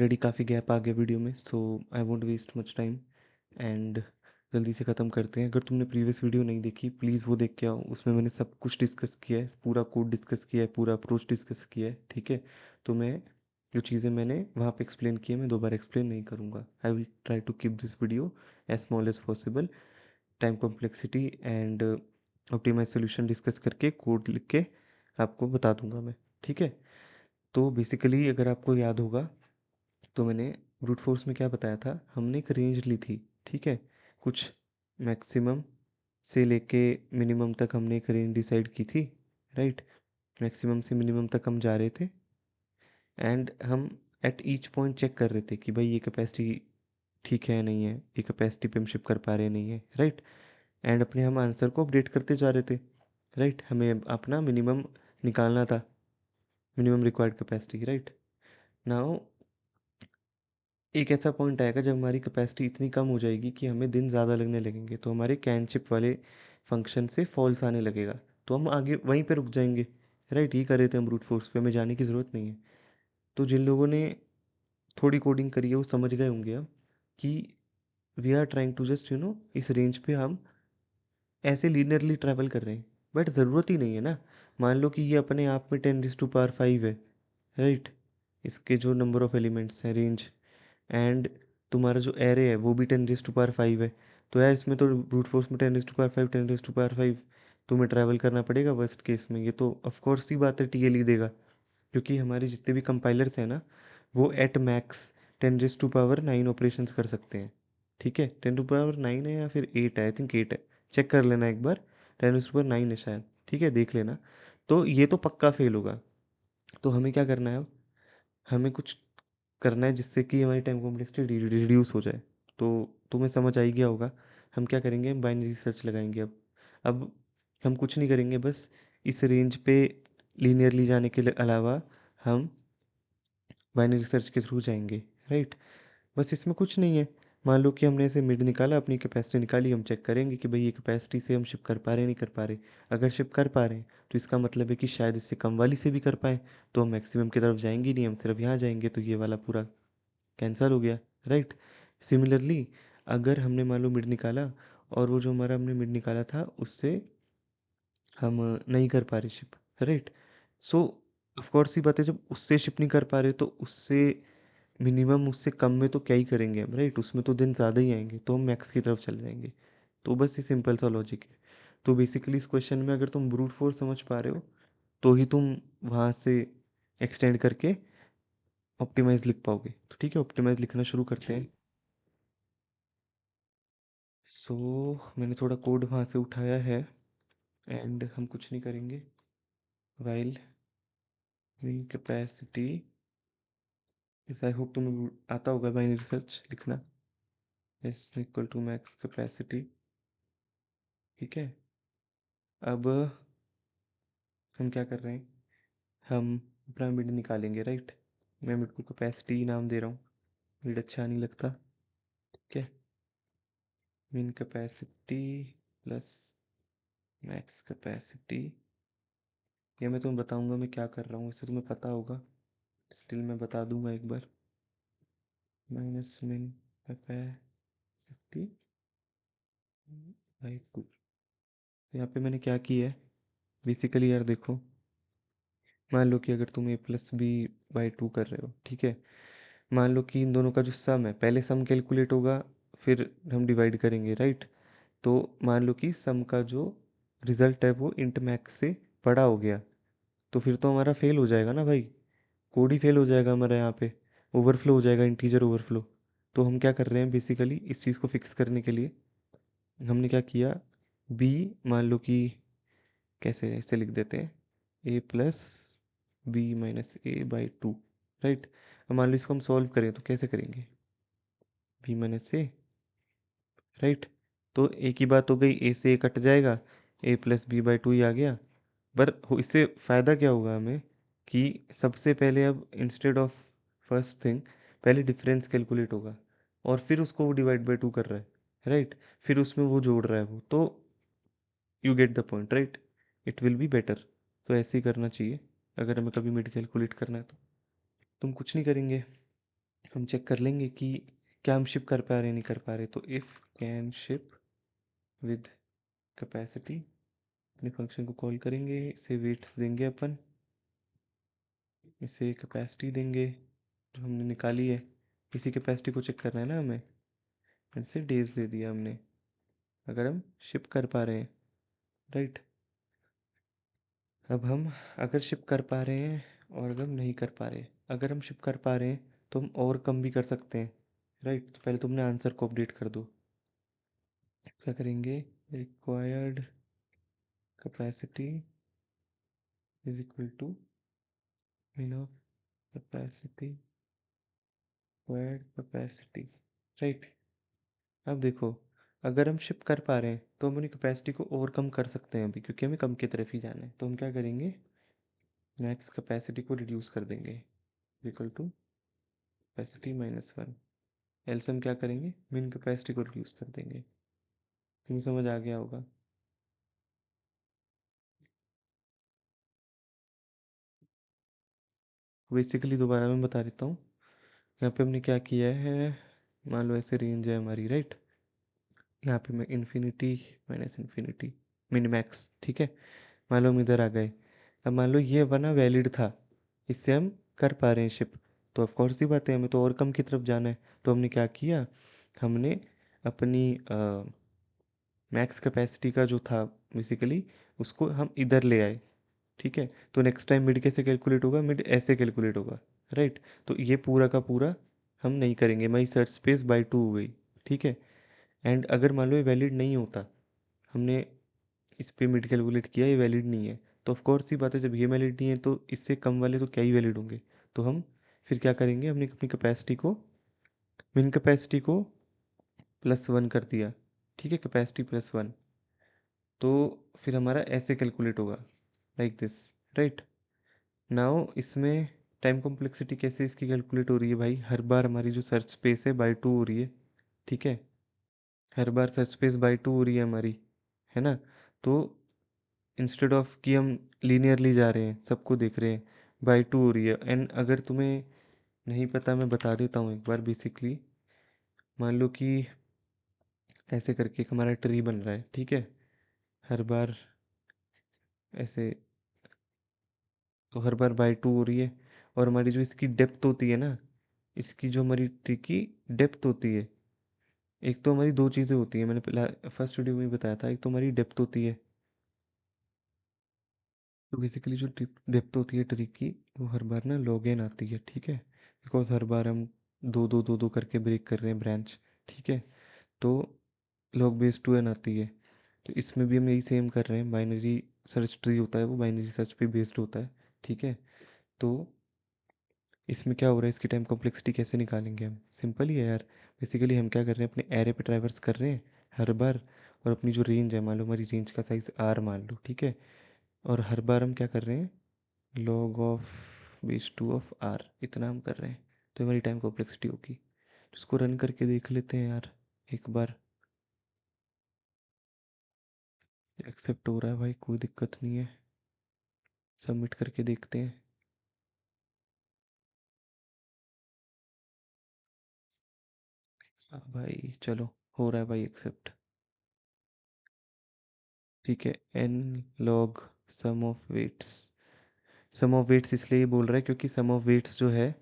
Already काफ़ी gap आ गया video में, so I won't waste much time and जल्दी से ख़त्म करते हैं। अगर तुमने प्रीवियस वीडियो नहीं देखी प्लीज़ वो देख के आओ, उसमें मैंने सब कुछ डिस्कस किया है, पूरा कोड डिस्कस किया है, पूरा अप्रोच डिस्कस किया है। ठीक है, तो मैं जो चीज़ें मैंने वहाँ पे एक्सप्लेन की है मैं दोबारा एक्सप्लेन नहीं करूँगा। I will try to keep this video as small as possible. Time complexity and optimise solution discuss करके कोड लिख के आपको बता दूंगा मैं। ठीक है, तो बेसिकली अगर आपको याद होगा तो मैंने ब्रूट फोर्स में क्या बताया था, हमने एक रेंज ली थी। ठीक है, कुछ मैक्सिमम से लेके मिनिमम तक हमने एक रेंज डिसाइड की थी। राइट, मैक्सिमम से मिनिमम तक हम जा रहे थे एंड हम एट ईच पॉइंट चेक कर रहे थे कि भाई ये कैपेसिटी ठीक है नहीं है, ये कैपेसिटी पे हम शिप कर पा रहे नहीं है। राइट, एंड अपने हम आंसर को अपडेट करते जा रहे थे। राइट, हमें अपना मिनिमम निकालना था, minimum required capacity. Right, now एक ऐसा पॉइंट आएगा जब हमारी कैपेसिटी इतनी कम हो जाएगी कि हमें दिन ज़्यादा लगने लगेंगे, तो हमारे कैनशिप वाले फंक्शन से फॉल्स आने लगेगा, तो हम आगे वहीं पे रुक जाएंगे। राइट, ये कर रहे थे हम ब्रूट फोर्स पे, हमें जाने की ज़रूरत नहीं है। तो जिन लोगों ने थोड़ी कोडिंग करी है वो समझ गए होंगे अब कि we are trying to just इस रेंज पे हम ऐसे लीनियरली ट्रैवल कर रहे हैं, बट ज़रूरत ही नहीं है ना। मान लो कि ये अपने आप में 10⁵ है। राइट, इसके जो नंबर ऑफ एलिमेंट्स हैं रेंज, एंड तुम्हारा जो एरे है वो भी 10⁵ है। तो यार इसमें तो ब्रूट फोर्स में 10⁵ 10⁵ तुम्हें ट्रैवल करना पड़ेगा वर्स्ट केस में। ये तो ऑफ कोर्स ही बात है, टीएल ही देगा, क्योंकि हमारे जितने भी कंपाइलर्स हैं ना वो एट मैक्स 10⁹ ऑपरेशंस कर सकते हैं। ठीक है, 10⁹ है या फिर 8 है, आई थिंक 8 है, चेक कर लेना एक बार। 10⁹ है शायद, ठीक है देख लेना। तो ये तो पक्का फेल होगा। तो हमें क्या करना है अब, हमें कुछ करना है जिससे कि हमारी टाइम कॉम्प्लेक्सिटी रिड्यूस हो जाए। तो तुम्हें समझ आ ही गया होगा हम क्या करेंगे, हम बाइनरी सर्च लगाएंगे अब हम कुछ नहीं करेंगे, बस इस रेंज पे लीनियरली जाने के अलावा हम बाइनरी सर्च के थ्रू जाएंगे। राइट, बस इसमें कुछ नहीं है। मान लो कि हमने ऐसे मिड निकाला, अपनी कैपेसिटी निकाली, हम चेक करेंगे कि भाई ये कैपेसिटी से हम शिप कर पा रहे हैं नहीं कर पा रहे। अगर शिप कर पा रहे हैं तो इसका मतलब है कि शायद इससे कम वाली से भी कर पाए, तो हम मैक्सिमम की तरफ जाएंगे नहीं, हम सिर्फ यहाँ जाएंगे, तो ये वाला पूरा कैंसिल हो गया। राइट, सिमिलरली अगर हमने मान लो मिड निकाला और वो जो हमारा हमने मिड निकाला था उससे हम नहीं कर पा रहे ship. Right, so of course ही बात है, जब उससे शिप नहीं कर पा रहे तो उससे मिनिमम उससे कम में तो क्या ही करेंगे हम। राइट, उसमें तो दिन ज़्यादा ही आएंगे, तो हम मैक्स की तरफ चले जाएंगे। तो बस ये सिंपल सा लॉजिक है। तो बेसिकली इस क्वेश्चन में अगर तुम ब्रूट फोर्स समझ पा रहे हो तो ही तुम वहाँ से एक्सटेंड करके ऑप्टिमाइज लिख पाओगे। तो ठीक है, ऑप्टिमाइज लिखना शुरू करते हैं। सो मैंने थोड़ा कोड वहाँ से उठाया है एंड हम कुछ नहीं करेंगे। वाइल कैपेसिटी इस, आई होप तुम्हें आता होगा बाइनरी सर्च लिखना, is equal to max capacity. ठीक है, अब हम क्या कर रहे हैं, हम अपना मिड निकालेंगे। राइट, मैं मिड को कैपेसिटी नाम दे रहा हूँ, मिड अच्छा नहीं लगता। ठीक है, मिन कैपेसिटी प्लस मैक्स कैपेसिटी। ये मैं तुम्हें बताऊंगा मैं क्या कर रहा हूँ, इससे तुम्हें पता होगा, स्टिल मैं बता दूंगा एक बार। माइनस मिन कैपेसिटी बाई 2। यहाँ पे मैंने क्या किया है बेसिकली, यार देखो, मान लो कि अगर तुम a+b/2 कर रहे हो, ठीक है, मान लो कि इन दोनों का जो सम है, पहले सम कैलकुलेट होगा फिर हम डिवाइड करेंगे। राइट, तो मान लो कि सम का जो रिजल्ट है वो इंट मैक्स से बड़ा हो गया, तो फिर तो हमारा फेल हो जाएगा ना भाई, कोड ही फेल हो जाएगा हमारा, यहाँ पे ओवरफ्लो हो जाएगा, इंटीजर ओवरफ्लो। तो हम क्या कर रहे हैं बेसिकली इस चीज़ को फिक्स करने के लिए हमने क्या किया, b मान लो कि कैसे ऐसे लिख देते हैं, a+b-a/2। राइट, अब मान लो इसको हम सॉल्व करें तो कैसे करेंगे, b-a। राइट, तो एक ही बात हो गई, a से a कट जाएगा, a+b/2 ही आ गया। पर इससे फ़ायदा क्या होगा हमें कि सबसे पहले अब इंस्टेड ऑफ फर्स्ट थिंग पहले डिफरेंस कैलकुलेट होगा और फिर उसको वो डिवाइड बाई 2 कर रहा है। राइट, फिर उसमें वो जोड़ रहा है वो, तो you get the point. Right, it will be better. तो ऐसे ही करना चाहिए अगर हमें कभी मिड कैलकुलेट करना है तो। तुम कुछ नहीं करेंगे, हम चेक कर लेंगे कि क्या हम शिप कर पा रहे नहीं कर पा रहे। तो if can ship with capacity, अपने फंक्शन को कॉल करेंगे, इसे वेट्स देंगे अपन, इसे कैपेसिटी देंगे जो हमने निकाली है। इसी कैपेसिटी को चेक करना है ना हमें, ऐसे डेज दे दिया हमने अगर हम शिप कर पा रहे हैं, राइट। अब हम अगर शिप कर पा रहे हैं और अगर हम नहीं कर पा रहे, अगर हम शिप कर पा रहे हैं तो हम और कम भी कर सकते हैं, राइट। तो पहले तुमने आंसर को अपडेट कर दो। क्या करेंगे, required capacity is equal to mean of capacity required capacity, right. अब देखो, अगर हम शिप कर पा रहे हैं तो हम अपनी कैपेसिटी को और कम कर सकते हैं अभी, क्योंकि हमें कम की तरफ ही जाना है। तो हम क्या करेंगे, मैक्स कैपेसिटी को रिड्यूस कर देंगे, equal to capacity minus one. Else हम क्या करेंगे, मिन कैपेसिटी को रिड्यूस कर देंगे। तुम्हें समझ आ गया होगा। बेसिकली दोबारा मैं बता देता हूँ। यहाँ पे हमने क्या किया है, मान लो ऐसे रेंज है हमारी, राइट। यहाँ पे मैं infinity minus infinity min max, ठीक है। मान लो हम इधर आ गए। अब मान लो ये बना वैलिड था, इससे हम कर पा रहे हैं शिप, तो ऑफ कोर्स सी बात है हमें तो और कम की तरफ जाना है। तो हमने क्या किया, हमने अपनी मैक्स कैपेसिटी का जो था बेसिकली, उसको हम इधर ले आए, ठीक है। तो नेक्स्ट टाइम मिड कैसे कैलकुलेट होगा, मिड ऐसे कैलकुलेट होगा, राइट। तो ये पूरा का पूरा हम नहीं करेंगे, माई सर्च स्पेस बाई टू हो गई, ठीक है। एंड अगर मान लो ये वैलिड नहीं होता, हमने इस पे मिड कैलकुलेट किया, ये वैलिड नहीं है, तो ऑफ कोर्स ही बात है जब ये वैलिड नहीं है तो इससे कम वाले तो क्या ही वैलिड होंगे। तो हम फिर क्या करेंगे, हमने अपनी कैपेसिटी को, मिन कैपेसिटी को प्लस वन कर दिया, ठीक है, कैपेसिटी प्लस वन। तो फिर हमारा ऐसे कैलकुलेट होगा, लाइक दिस, राइट। नाउ इसमें टाइम कॉम्प्लेक्सिटी कैसे इसकी कैलकुलेट हो रही है भाई, हर बार हमारी जो सर्च स्पेस है बाई टू हो रही है, ठीक है। हर बार सर्च स्पेस बाई टू हो रही है हमारी, है ना। तो इंस्टेड ऑफ कि हम लीनियरली जा रहे हैं सबको देख रहे हैं, बाई टू हो रही है। एंड अगर तुम्हें नहीं पता मैं बता देता हूँ एक बार। बेसिकली मान लो कि ऐसे करके एक हमारा ट्री बन रहा है, ठीक है। हर बार ऐसे, तो हर बार बाई टू हो रही है। और हमारी जो इसकी डेप्थ होती है ना, इसकी जो हमारी ट्री की डेप्थ होती है, एक तो हमारी दो चीज़ें होती हैं, मैंने पहला फर्स्ट वीडियो में ही बताया था। एक तो हमारी डेप्थ होती है, तो बेसिकली जो डेप्थ होती है ट्री की, वो हर बार ना लॉग एन आती है, ठीक है। बिकॉज हर बार हम दो दो दो दो करके ब्रेक कर रहे हैं ब्रांच, ठीक है। तो लॉग बेस टू एन आती है। तो इसमें भी हम यही सेम कर रहे हैं, बाइनरी सर्च ट्री होता है वो बाइनरी सर्च पे बेस्ड होता है, ठीक है। तो इसमें क्या हो रहा है, इसकी टाइम कॉम्प्लेक्सिटी कैसे निकालेंगे हम, सिंपल ही है यार। बेसिकली हम क्या कर रहे हैं, अपने एरे पे ट्रैवर्स कर रहे हैं हर बार, और अपनी जो रेंज है, मान लो हमारी रेंज का साइज़ आर मान लो, ठीक है। और हर बार हम क्या कर रहे हैं, log of base two of R, इतना हम कर रहे हैं। तो हमारी टाइम कॉम्प्लेक्सिटी होगी। तो इसको रन करके देख लेते हैं यार एक बार। एक्सेप्ट हो रहा है भाई, कोई दिक्कत नहीं है। सबमिट करके देखते हैं। हाँ भाई चलो, हो रहा है भाई एक्सेप्ट, ठीक है। N log sum of weights, sum of weights इसलिए बोल रहा है क्योंकि सम ऑफ वेट्स जो है,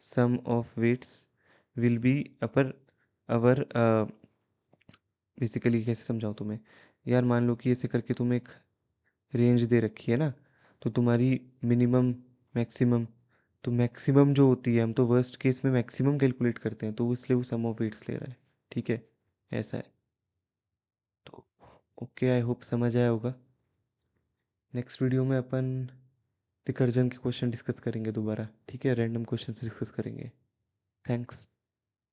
sum of weights will be upper hour, basically कैसे समझाऊँ तुम्हें यार। मान लो कि ऐसे करके तुम्हें एक रेंज दे रखी है ना, तो तुम्हारी मिनिमम मैक्सिमम, तो मैक्सिमम जो होती है, हम तो वर्स्ट केस में मैक्सिमम कैलकुलेट करते हैं, तो वो इसलिए वो सम ऑफ वेट्स ले रहा है, ठीक है। ऐसा है। तो ओके, आई होप समझ आया होगा। नेक्स्ट वीडियो में अपन रिकर्जन के क्वेश्चन डिस्कस करेंगे दोबारा, ठीक है, रैंडम क्वेश्चन डिस्कस करेंगे। थैंक्स।